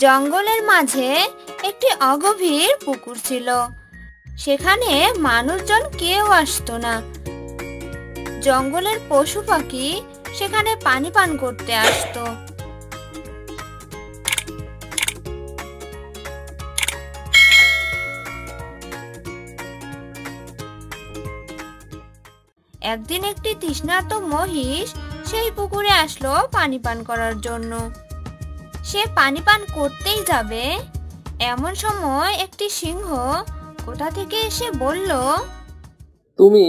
জঙ্গলের মাঝে একটি অগভীর পুকুর ছিল। সেখানে মানুষজন কেউ আসতো না। জঙ্গলের পশু পাখি সেখানে পানি পান করতে আসতো। একদিন একটি তৃষ্ণার্ত মহিষ সেই পুকুরে আসলো পানি পান করার জন্য। সে পানি পান করতেই যাবে, এমন সময় একটি সিংহ কোথা থেকে এসে বলল, তুমি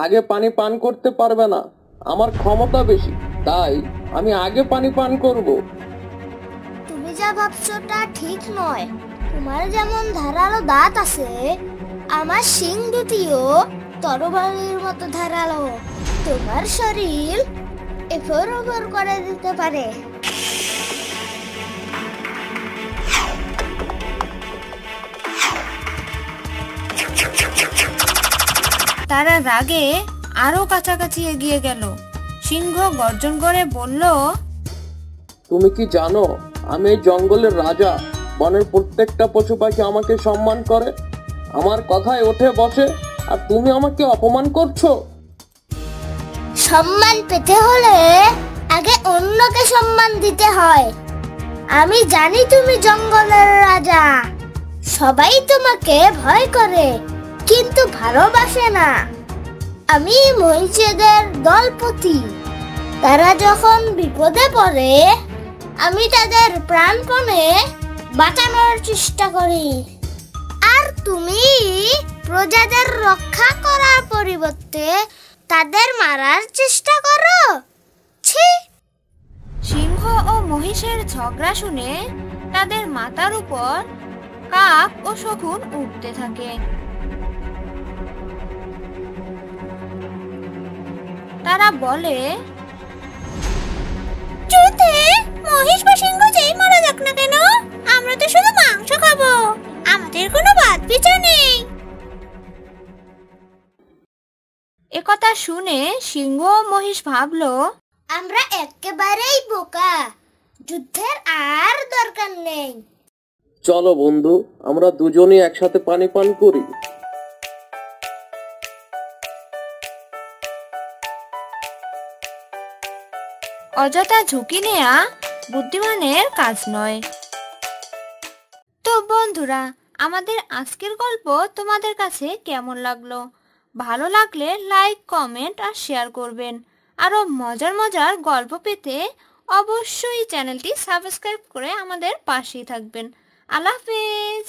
আগে পানি পান করতে পারবে না, আমার ক্ষমতা বেশি, তাই আমি আগে পানি পান করব। তুমি যা ভাবছো তা ঠিক নয়। তোমার যেমন ধারালো দাঁত আছে, আমার শিং দুটিও তরবারির মতো ধারালো। তোমার শরীর এফর ওপর করে দিতে পারে। তারা রাগে আরো কাছাকাছি এগিয়ে গেল। সিংহ গর্জন করে বলল, তুমি কি জানো আমি এই জঙ্গলের রাজা? বনের প্রত্যেকটা পশু পাখি আমাকে সম্মান করে, আমার কথায় ওঠে বসে, আর তুমি আমাকে অপমান করছো। সম্মান পেতে হলে আগে অন্যকে সম্মান দিতে হয়। আমি জানি তুমি জঙ্গলের রাজা। সবাই তোমাকে ভয় করে, কিন্তু ভালোবাসে না। আমি মহিষদের দলপতি। তারা যখন বিপদে পড়ে, আমি তাদের প্রাণপণে বাঁচানোর চেষ্টা করি। আর তুমি প্রজাদের রক্ষা করার পরিবর্তে তাদের মারার চেষ্টা করো। ছি! সিংহ ও মহিষের ঝগড়া শুনে তাদের মাথার উপর কাক ও শকুন উঠতে থাকে। তারা বলে, যুদ্ধে মহিষ বা সিংহ যেই মারা যাক না কেন, আমরা তো শুধু মাংস খাবো, আমাদের কোনো বাদ বিচার নেই। একথা শুনে সিংহ ও মহিষ ভাবলো, আমরা একেবারেই বোকা, যুদ্ধের আর দরকার নেই। চলো বন্ধু, আমরা দুজনেই একসাথে পানি পান করি। অযথা ঝুঁকি নেয়া বুদ্ধিমানের কাজ নয়। তো বন্ধুরা, আমাদের আজকের গল্প তোমাদের কাছে কেমন লাগলো? ভালো লাগলে লাইক, কমেন্ট আর শেয়ার করবেন। আরো মজার মজার গল্প পেতে অবশ্যই চ্যানেলটি সাবস্ক্রাইব করে আমাদের পাশেই থাকবেন। আল্লাহ হাফেজ।